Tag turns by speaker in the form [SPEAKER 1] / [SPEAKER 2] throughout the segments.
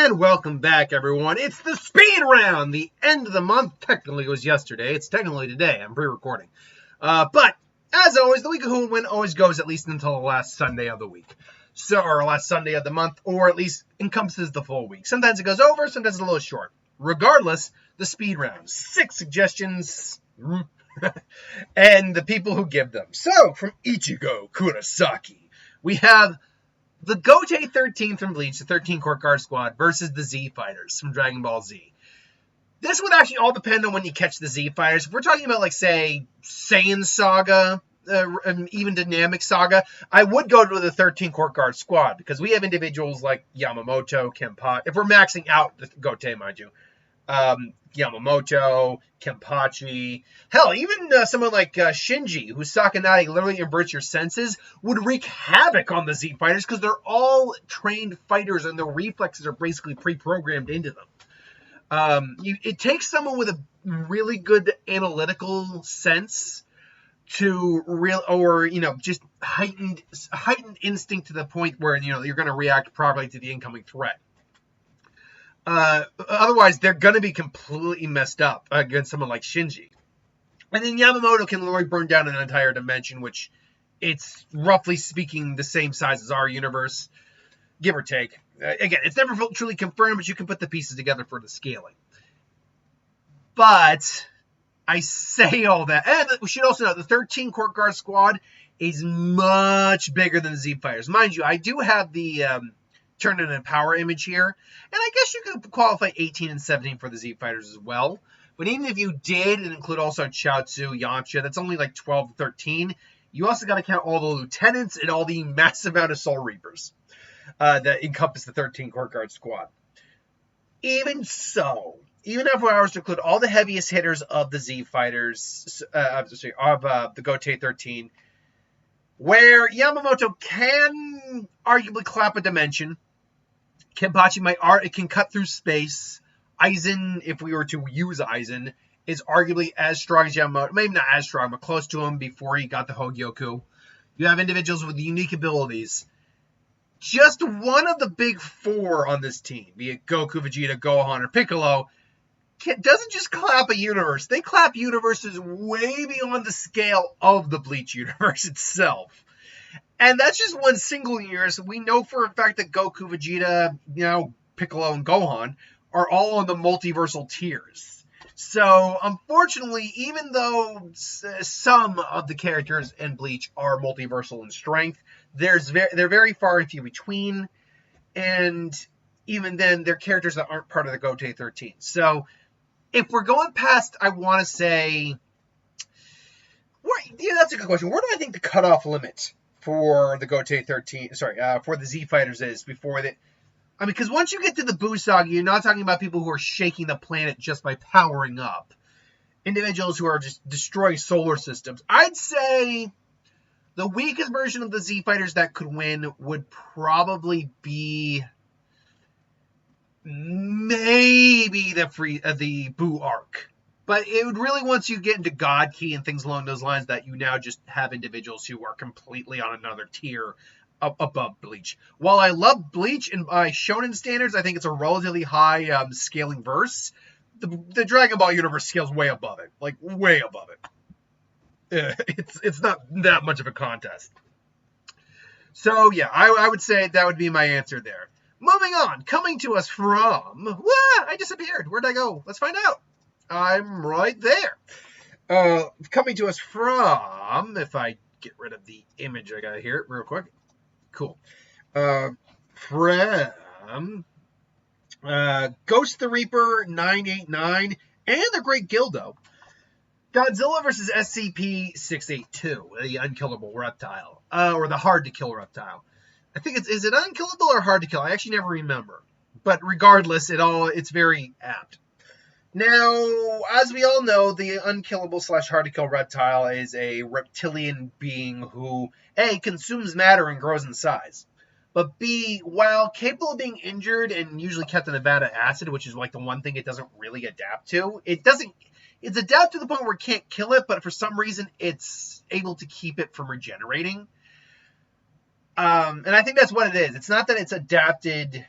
[SPEAKER 1] And welcome back, everyone. It's the speed round. The end of the month technically was yesterday. It's technically today. I'm pre-recording. But as always, the week of Who and When always goes at least until the last Sunday of the week. Or last Sunday of the month, or at least encompasses the full week. Sometimes it goes over, sometimes it's a little short. Regardless, the speed round. 6 suggestions and the people who give them. So, from Ichigo Kurosaki, we have the Gotei 13 from Bleach, the 13 Court Guard Squad, versus the Z Fighters from Dragon Ball Z. This would actually all depend on when you catch the Z Fighters. If we're talking about, like, say, Saiyan Saga, and even Dynamic Saga, I would go to the 13 Court Guard Squad, because we have individuals like Yamamoto, Kenpachi, if we're maxing out the Gotei, mind you, Yamamoto, Kenpachi, hell, even someone like Shinji, whose Sakanade literally inverts your senses, would wreak havoc on the Z Fighters because they're all trained fighters and their reflexes are basically pre-programmed into them. It takes someone with a really good analytical sense to just heightened instinct to the point where you're going to react properly to the incoming threat. Otherwise, they're going to be completely messed up against someone like Shinji. And then Yamamoto can literally burn down an entire dimension, which it's roughly speaking the same size as our universe, give or take. Again, it's never truly confirmed, but you can put the pieces together for the scaling. But I say all that. And we should also know the 13 Court Guard Squad is much bigger than the Z Fighters. Mind you, I do have the turn in a power image here. And I guess you could qualify 18 and 17 for the Z Fighters as well. But even if you did and include also Chaozu, Yamcha, that's only like 12 to 13. You also got to count all the lieutenants and all the massive amount of Soul Reapers that encompass the 13 Court Guard Squad. Even so, even if I was to include all the heaviest hitters of the Z Fighters, of the Gotei 13, where Yamamoto can arguably clap a dimension, Kenpachi can cut through space. Aizen, if we were to use Aizen, is arguably as strong as Yamamoto. Maybe not as strong, but close to him before he got the Hogyoku. You have individuals with unique abilities. Just one of the big four on this team, be it Goku, Vegeta, Gohan, or Piccolo, doesn't just clap a universe. They clap universes way beyond the scale of the Bleach universe itself. And that's just one single universe. We know for a fact that Goku, Vegeta, Piccolo, and Gohan are all on the multiversal tiers. So, unfortunately, even though some of the characters in Bleach are multiversal in strength, they're very far and few between. And even then, they're characters that aren't part of the Gotei 13. So, if we're going past, I want to say, that's a good question. Where do I think the cutoff limit for the Gotei 13, for the Z Fighters is before that? I mean, because once you get to the Buu Saga, you're not talking about people who are shaking the planet just by powering up. Individuals who are just destroying solar systems. I'd say the weakest version of the Z Fighters that could win would probably be maybe the Buu arc. But it would really, once you get into God Key and things along those lines, that you now just have individuals who are completely on another tier above Bleach. While I love Bleach, and by shonen standards, I think it's a relatively high scaling verse, the Dragon Ball universe scales way above it. Like, way above it. It's not that much of a contest. So, yeah, I would say that would be my answer there. Moving on, coming to us from... I disappeared. Where'd I go? Let's find out. I'm right there. Coming to us from... If I get rid of the image I got here real quick. Cool. From Ghost the Reaper 989 and the Great Gildo. Godzilla vs. SCP-682, the unkillable reptile. Or the hard-to-kill reptile. I think is it unkillable or hard to kill? I actually never remember. But regardless, it's very apt. Now, as we all know, the unkillable / hard to kill reptile is a reptilian being who, A, consumes matter and grows in size. But B, while capable of being injured and usually kept in Nevada acid, which is like the one thing it doesn't really adapt to, it's adapted to the point where it can't kill it, but for some reason it's able to keep it from regenerating. And I think that's what it is. It's not that it's adapted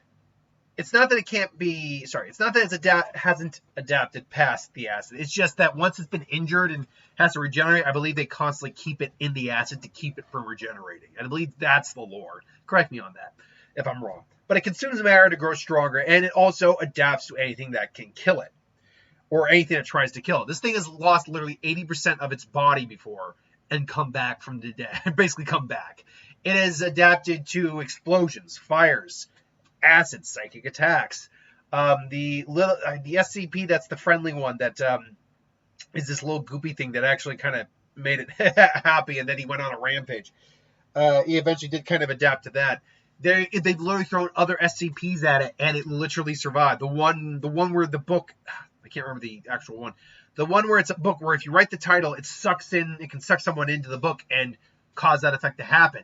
[SPEAKER 1] it's not that it can't be, sorry, it's not that it's hasn't adapted past the acid. It's just that once it's been injured and has to regenerate, I believe they constantly keep it in the acid to keep it from regenerating. And I believe that's the lore. Correct me on that if I'm wrong. But it consumes matter to grow stronger, and it also adapts to anything that can kill it, or anything that tries to kill it. This thing has lost literally 80% of its body before and come back from the dead. Basically come back. It has adapted to explosions, fires, acid, psychic attacks. The SCP, that's the friendly one that is this little goopy thing that actually kind of made it happy, and then he went on a rampage. He eventually did kind of adapt to that. They've literally thrown other SCPs at it, and it literally survived. The one where the book, I can't remember the actual one. The one where it's a book where if you write the title, it can suck someone into the book and cause that effect to happen.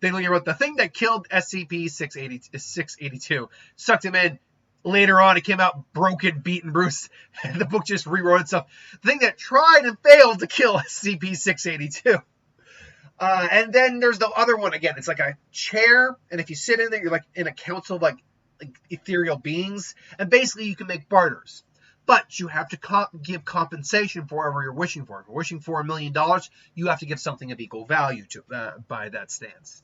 [SPEAKER 1] They literally wrote the thing that killed SCP-682, sucked him in. Later on, it came out broken, beaten, bruised. The book just rewrote itself. The thing that tried and failed to kill SCP-682. And then there's the other one again. It's like a chair, and if you sit in there, you're like in a council of like ethereal beings, and basically you can make barters. But you have to give compensation for whatever you're wishing for. If you're wishing for $1 million, you have to give something of equal value to by that stance.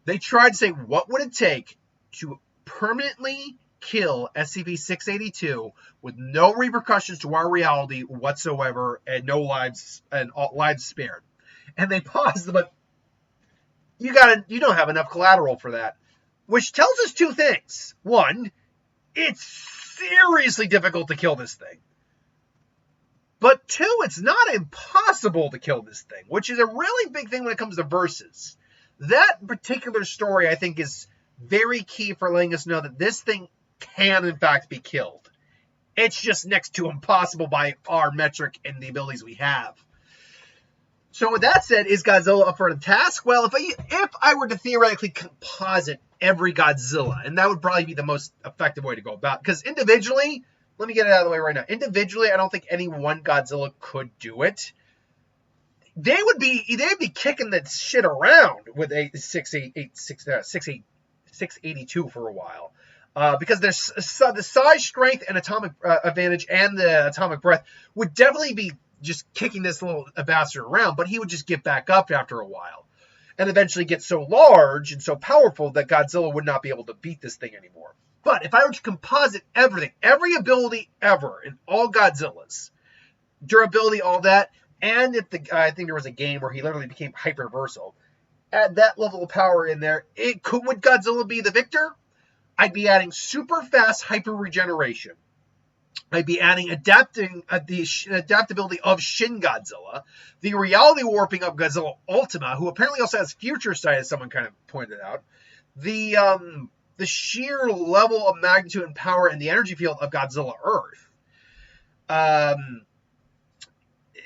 [SPEAKER 1] They tried to say, what would it take to permanently kill SCP-682 with no repercussions to our reality whatsoever, and no lives spared? And they paused, but you don't have enough collateral for that, which tells us two things. One, it's seriously difficult to kill this thing. But two, it's not impossible to kill this thing, which is a really big thing when it comes to verses. That particular story, I think, is very key for letting us know that this thing can, in fact, be killed. It's just next to impossible by our metric and the abilities we have. So with that said, is Godzilla up for the task? Well, if I were to theoretically composite every Godzilla, and that would probably be the most effective way to go about it, because individually, let me get it out of the way right now. Individually, I don't think any one Godzilla could do it. They'd be kicking that shit around with a 682 for a while. Because there's the size, strength, and atomic advantage, and the atomic breath would definitely be just kicking this little bastard around, but he would just get back up after a while, and eventually get so large and so powerful that Godzilla would not be able to beat this thing anymore. But if I were to composite everything, every ability ever in all Godzillas, durability, all that, and I think there was a game where he literally became hyperversal, add that level of power in there, would Godzilla be the victor? I'd be adding super fast hyper regeneration. I'd be adding the adaptability of Shin Godzilla, the reality warping of Godzilla Ultima, who apparently also has future sight, as someone kind of pointed out, the sheer level of magnitude and power and the energy field of Godzilla Earth.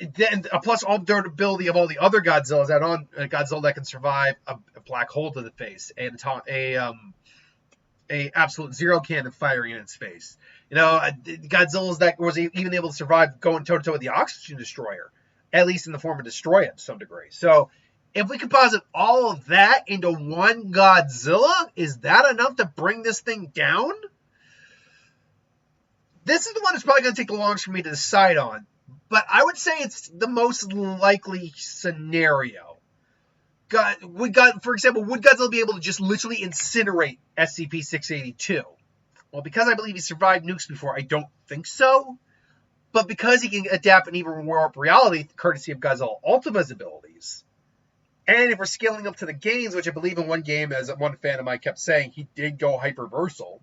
[SPEAKER 1] Then plus all the durability of all the other Godzillas, add on a Godzilla that can survive a black hole to the face, and a absolute zero cannon firing in its face. Godzilla's that was even able to survive going toe-to-toe with the oxygen destroyer, at least in the form of Destroya to some degree. So if we composite all of that into one Godzilla, is that enough to bring this thing down? This is the one that's probably going to take the longest for me to decide on, but I would say it's the most likely scenario. For example, would Godzilla be able to just literally incinerate SCP-682? Well, because I believe he survived nukes before, I don't think so. But because he can adapt and even warp reality, courtesy of Godzilla Ultima's abilities, and if we're scaling up to the games, which I believe in one game, as one fan of mine kept saying, he did go hyperversal,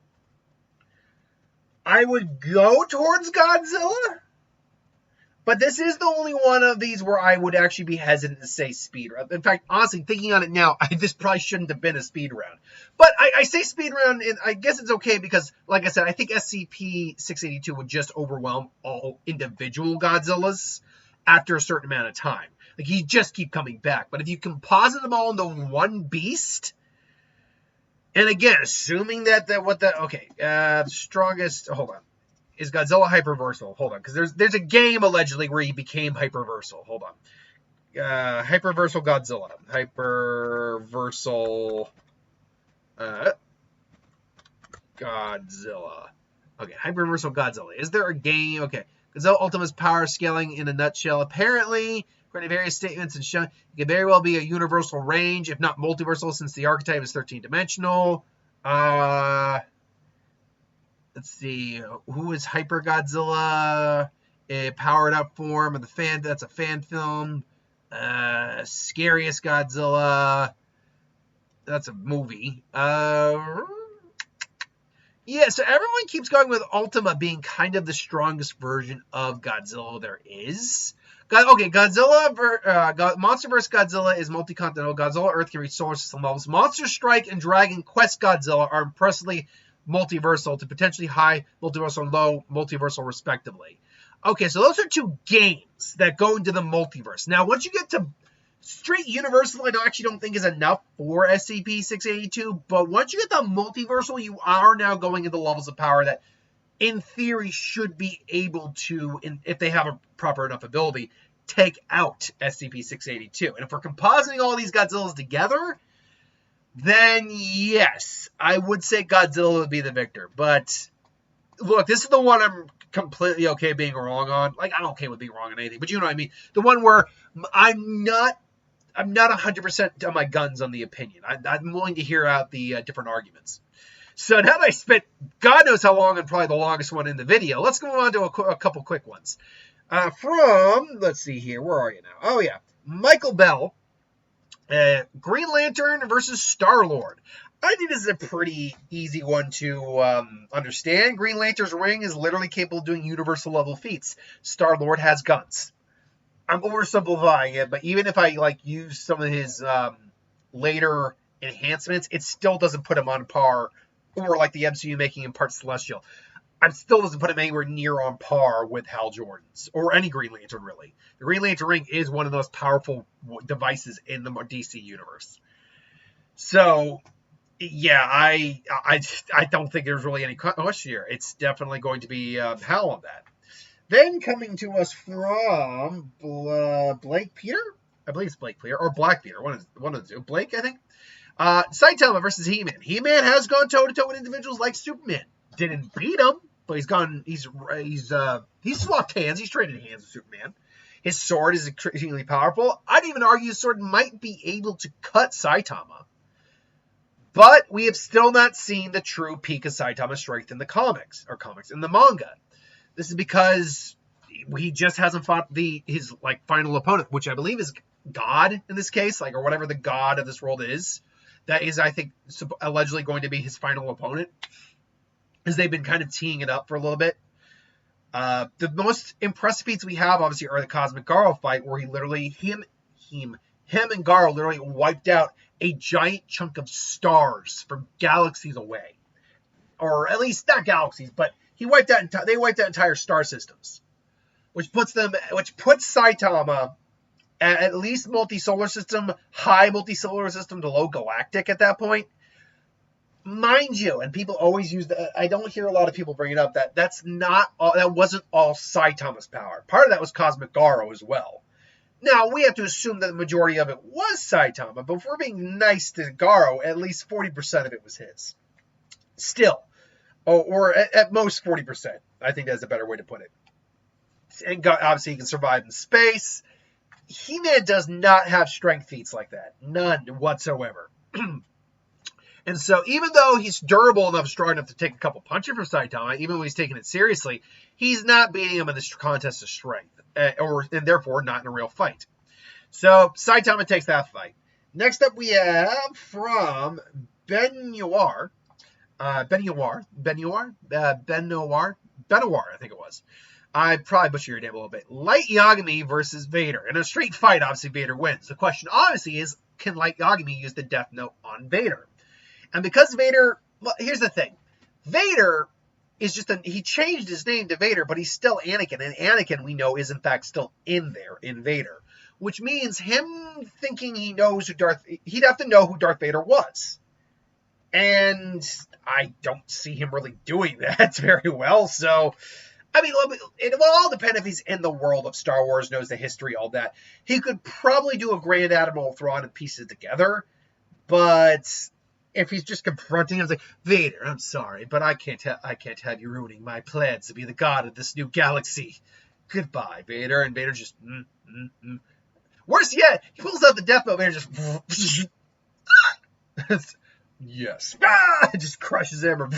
[SPEAKER 1] I would go towards Godzilla. But this is the only one of these where I would actually be hesitant to say speed round. In fact, honestly, thinking on it now, this probably shouldn't have been a speed round. But I say speed round, and I guess it's okay because, like I said, I think SCP-682 would just overwhelm all individual Godzillas after a certain amount of time. Like, he'd just keep coming back. But if you composite them all into one beast, and again, assuming strongest, hold on. Is Godzilla hyperversal? Hold on, because there's a game allegedly where he became hyperversal. Hold on. Hyperversal Godzilla. Hyperversal. Godzilla. Okay, Hyper Universal Godzilla. Is there a game? Okay. Godzilla Ultima's power scaling in a nutshell. Apparently, according to various statements and shown, it could very well be a universal range, if not multiversal, since the archetype is 13-dimensional. Let's see. Who is Hyper Godzilla? A powered up form of the fan. That's a fan film. Scariest Godzilla. That's a movie. Yeah, so everyone keeps going with Ultima being kind of the strongest version of Godzilla there is. Okay, Godzilla, Monster vs. Godzilla is multi-continental. Godzilla Earth can reach solar system levels. Monster Strike and Dragon Quest Godzilla are impressively multiversal to potentially high multiversal and low multiversal respectively. Okay, so those are two games that go into the multiverse. Now, once you get to straight universal, I actually don't think is enough for SCP-682, but once you get the multiversal, you are now going into levels of power that, in theory, should be able to, if they have a proper enough ability, take out SCP-682. And if we're compositing all these Godzillas together, then yes, I would say Godzilla would be the victor. But look, this is the one I'm completely okay being wrong on. Like, I'm okay with being wrong on anything, but you know what I mean. The one where I'm not 100% on my guns on the opinion. I'm willing to hear out the different arguments. So now that I spent God knows how long and probably the longest one in the video, let's go on to a couple quick ones. Let's see here, where are you now? Oh yeah, Michael Bell, Green Lantern versus Star-Lord. I think this is a pretty easy one to understand. Green Lantern's ring is literally capable of doing universal level feats. Star-Lord has guns. I'm oversimplifying it, but even if I use some of his later enhancements, it still doesn't put him on par, or like the MCU making him part Celestial. It still doesn't put him anywhere near on par with Hal Jordan's or any Green Lantern really. The Green Lantern ring is one of the most powerful devices in the DC universe. So yeah, I don't think there's really any question here. It's definitely going to be Hal on that. Then coming to us from Blake Peter? I believe it's Blake Peter, or Black Peter, one of the two. Blake, I think. Saitama versus He-Man. He-Man has gone toe-to-toe with individuals like Superman. Didn't beat him, but he's swapped hands. He's traded hands with Superman. His sword is extremely powerful. I'd even argue his sword might be able to cut Saitama. But we have still not seen the true peak of Saitama's strength in the in the manga. This is because he just hasn't fought his final opponent, which I believe is God in this case, or whatever the God of this world is. That is, I think, allegedly going to be his final opponent, as they've been kind of teeing it up for a little bit. The most impressive feats we have, obviously, are the Cosmic Garo fight, where him and Garo literally wiped out a giant chunk of stars from galaxies away, or at least not galaxies, but they wiped out entire star systems, which puts Saitama at least multi-solar system, high multi-solar system to low galactic at that point. Mind you, and people always use that. I don't hear a lot of people bring it up that that wasn't all Saitama's power. Part of that was Cosmic Garo as well. Now, we have to assume that the majority of it was Saitama, but if we're being nice to Garo, at least 40% of it was his. Still. Or at most 40%. I think that's a better way to put it. And obviously he can survive in space. He-Man does not have strength feats like that. None whatsoever. And so even though he's durable enough, strong enough to take a couple punches from Saitama, even when he's taking it seriously, he's not beating him in this contest of strength. And therefore not in a real fight. So Saitama takes that fight. Next up we have from Benoir, I think it was. I probably butchered your name a little bit. Light Yagami versus Vader. In a straight fight, obviously, Vader wins. The question, obviously, is, can Light Yagami use the Death Note on Vader? And because Vader... Well, here's the thing. Vader is he changed his name to Vader, but he's still Anakin. And Anakin, we know, is, in fact, still in Vader. Which means him thinking he knows he'd have to know who Darth Vader was. And I don't see him really doing that very well. So, I mean, it will all depend if he's in the world of Star Wars, knows the history, all that. He could probably do a Grand Admiral Thrawn and piece it together. But if he's just confronting him, it's like, Vader, I'm sorry, but I can't have you ruining my plans to be the god of this new galaxy. Goodbye, Vader. And Vader just, Worse yet, he pulls out the death note. Vader just, yes, it just crushes him.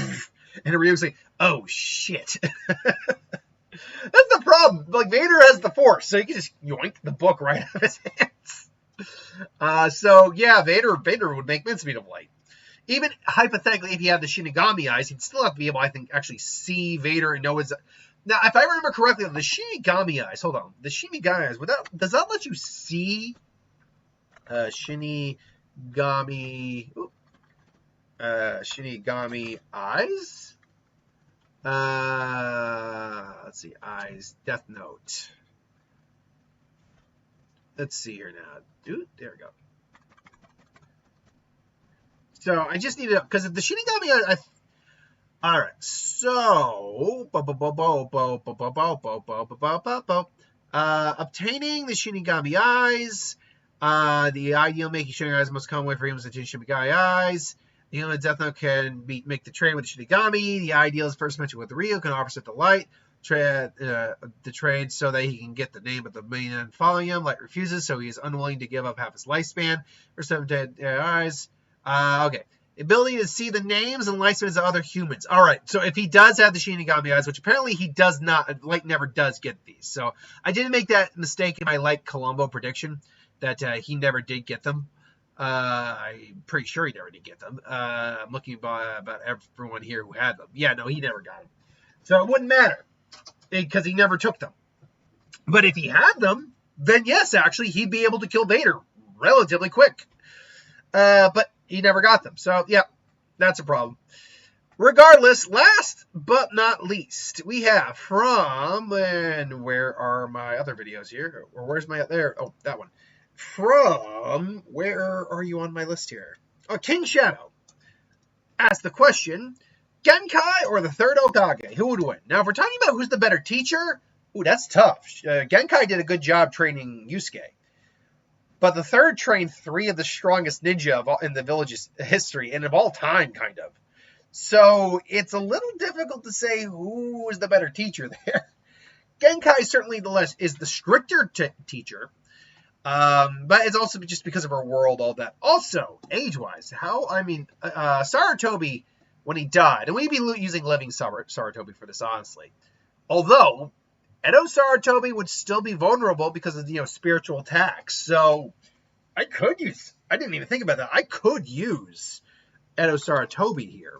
[SPEAKER 1] And Ryu's like, oh shit. That's the problem. Like, Vader has the Force, so you can just yoink the book right out of his hands. So yeah, Vader would make mincemeat of light. Even hypothetically, if he had the Shinigami eyes, he'd still have to be able, I think, actually see Vader and know his. Now, if I remember correctly, the Shinigami eyes. Hold on, the Shinigami eyes. Does that let you see Shinigami eyes? Let's see, eyes, Death Note. Let's see here now. Dude, there we go. So I just need to, because if the Shinigami, all right. So obtaining the Shinigami eyes. The ideal making Shinigami eyes most common way for humans to obtain Shinigami eyes. The human Death Note can make the trade with the Shinigami. The ideal is first mentioned with Ryu, can offer the light. The trade so that he can get the name of the man following him. Light refuses, so he is unwilling to give up half his lifespan for 7 dead eyes. Okay. Ability to see the names and lifespans of other humans. All right. So if he does have the Shinigami eyes, which apparently he does not, Light never does get these. So I didn't make that mistake in my Light Colombo prediction that he never did get them. I'm pretty sure he never did get them. I'm looking about everyone here who had them. Yeah, no, he never got them. So it wouldn't matter because he never took them. But if he had them, then yes, actually, he'd be able to kill Vader relatively quick. But he never got them. So, yeah, that's a problem. Regardless, last but not least, we have from, and where are my other videos here? Or where's my, there, oh, that one. From, where are you on my list here? Oh, King Shadow asked the question, Genkai or the third Hokage? Who would win? Now, if we're talking about who's the better teacher, ooh, that's tough. Genkai did a good job training Yusuke. But the third trained 3 of the strongest ninja in the village's history and of all time, kind of. So it's a little difficult to say who is the better teacher there. Genkai certainly is the stricter teacher. But it's also just because of her world, all that. Also, age-wise, Sarutobi, when he died, and we'd be using living Sarutobi for this, honestly. Although, Edo Sarutobi would still be vulnerable because of, spiritual attacks. So, I didn't even think about that. I could use Edo Sarutobi here.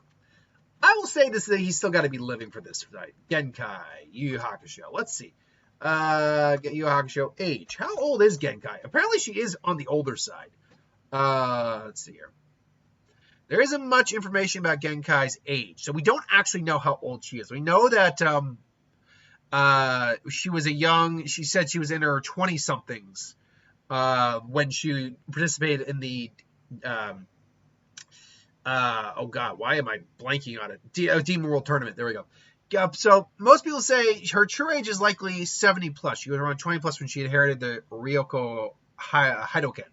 [SPEAKER 1] I will say this, that he's still got to be living for this, right? Genkai, Yu Yu Hakusho. Let's see. Yu Yu Hakusho age. How old is Genkai? Apparently she is on the older side. Let's see here. There isn't much information about Genkai's age, so we don't actually know how old she is. We know that she said she was in her 20-somethings when she participated in the, oh God, why am I blanking on it? Demon World Tournament, there we go. So most people say her true age is likely 70 plus. She was around 20 plus when she inherited the Ryoko Hidoken.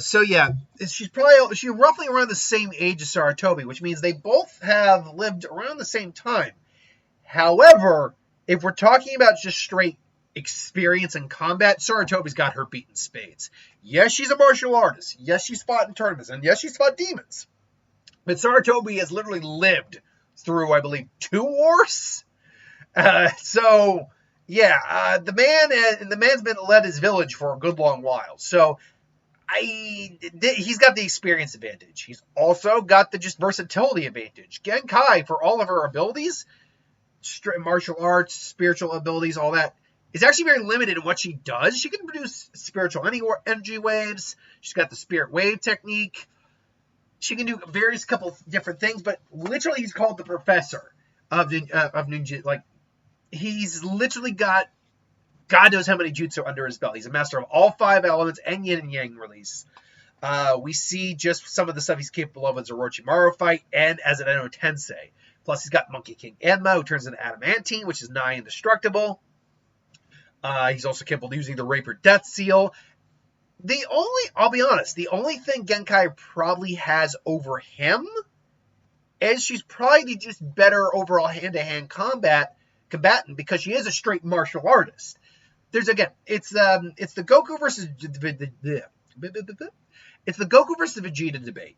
[SPEAKER 1] So yeah, she's roughly around the same age as Sarutobi, which means they both have lived around the same time. However, if we're talking about just straight experience in combat, Sarutobi's got her beat in spades. Yes, she's a martial artist. Yes, she's fought in tournaments. And yes, she's fought demons. But Sarutobi has literally lived through, I believe, 2 wars. So, yeah, the man's been led his village for a good long while. So, he's got the experience advantage. He's also got the just versatility advantage. Genkai, for all of her abilities, martial arts, spiritual abilities, all that, is actually very limited in what she does. She can produce spiritual energy waves. She's got the spirit wave technique. She can do various couple different things, but literally he's called the professor of ninja. Like, he's literally got God knows how many jutsu under his belt. He's a master of all 5 elements and yin and yang release. We see just some of the stuff he's capable of as a Orochimaru fight and as an Eno Tensei. Plus, he's got Monkey King Enma, who turns into adamantine, which is nigh indestructible. He's also capable of using the Rapier Death Seal. I'll be honest, the only thing Genkai probably has over him is she's probably just better overall hand-to-hand combatant because she is a straight martial artist. There's again, it's the Goku versus it's the Goku versus Vegeta debate.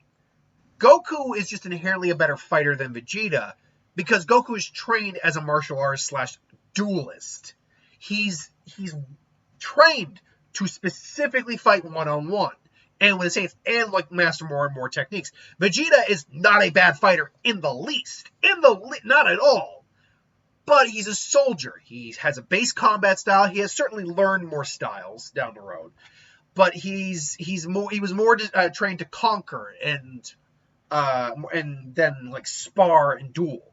[SPEAKER 1] Goku is just inherently a better fighter than Vegeta because Goku is trained as a martial artist / duelist. He's trained to specifically fight one-on-one. And with his and like master more and more techniques. Vegeta is not a bad fighter in the least. Not at all. But he's a soldier. He has a base combat style. He has certainly learned more styles down the road. But he was more trained to conquer and then like spar and duel.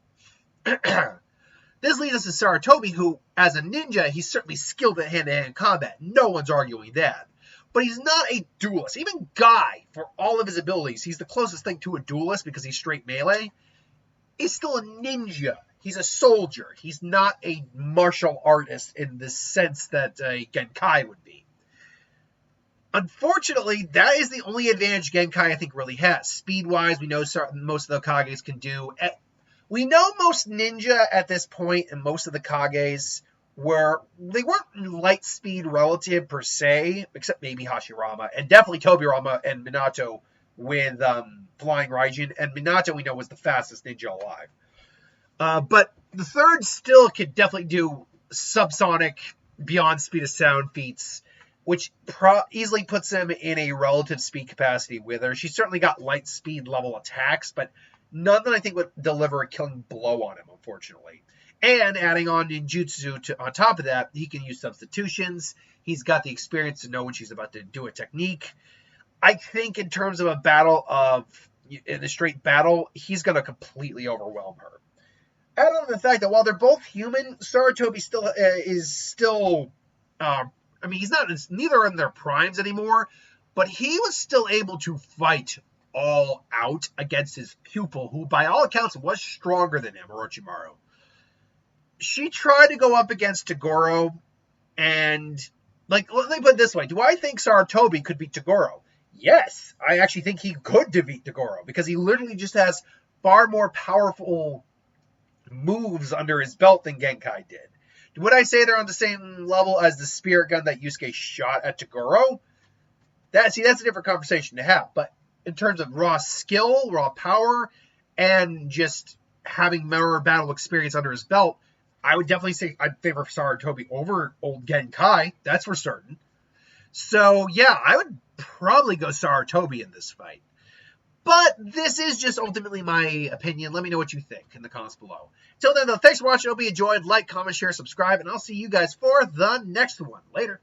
[SPEAKER 1] This leads us to Sarutobi, who, as a ninja, he's certainly skilled at hand-to-hand combat. No one's arguing that. But he's not a duelist. Even Guy, for all of his abilities, he's the closest thing to a duelist because he's straight melee. He's still a ninja. He's a soldier. He's not a martial artist in the sense that a Genkai would be. Unfortunately, that is the only advantage Genkai, I think, really has. Speed-wise, we know most of the Kages can do. We know most ninja at this point and most of the Kages they weren't light speed relative per se, except maybe Hashirama, and definitely Tobirama and Minato with Flying Raijin. And Minato, we know, was the fastest ninja alive. But the third still could definitely do subsonic, beyond speed of sound feats, which easily puts him in a relative speed capacity with her. She's certainly got light speed level attacks, but none that I think would deliver a killing blow on him, unfortunately. And adding on ninjutsu on top of that, he can use substitutions. He's got the experience to know when she's about to do a technique. I think in terms of in a straight battle, he's going to completely overwhelm her. Add on the fact that while they're both human, Sarutobi he's not, neither in their primes anymore, but he was still able to fight all out against his pupil, who by all accounts was stronger than him, Orochimaru. She tried to go up against Toguro, and, let me put it this way. Do I think Sarutobi could beat Toguro? Yes, I actually think he could defeat Toguro, because he literally just has far more powerful moves under his belt than Genkai did. Would I say they're on the same level as the spirit gun that Yusuke shot at Toguro? That's a different conversation to have, but in terms of raw skill, raw power, and just having more battle experience under his belt, I would definitely say I'd favor Sarutobi over old Genkai. That's for certain. So, yeah, I would probably go Sarutobi in this fight. But this is just ultimately my opinion. Let me know what you think in the comments below. Till then, though, thanks for watching. I hope you enjoyed. Like, comment, share, subscribe, and I'll see you guys for the next one. Later.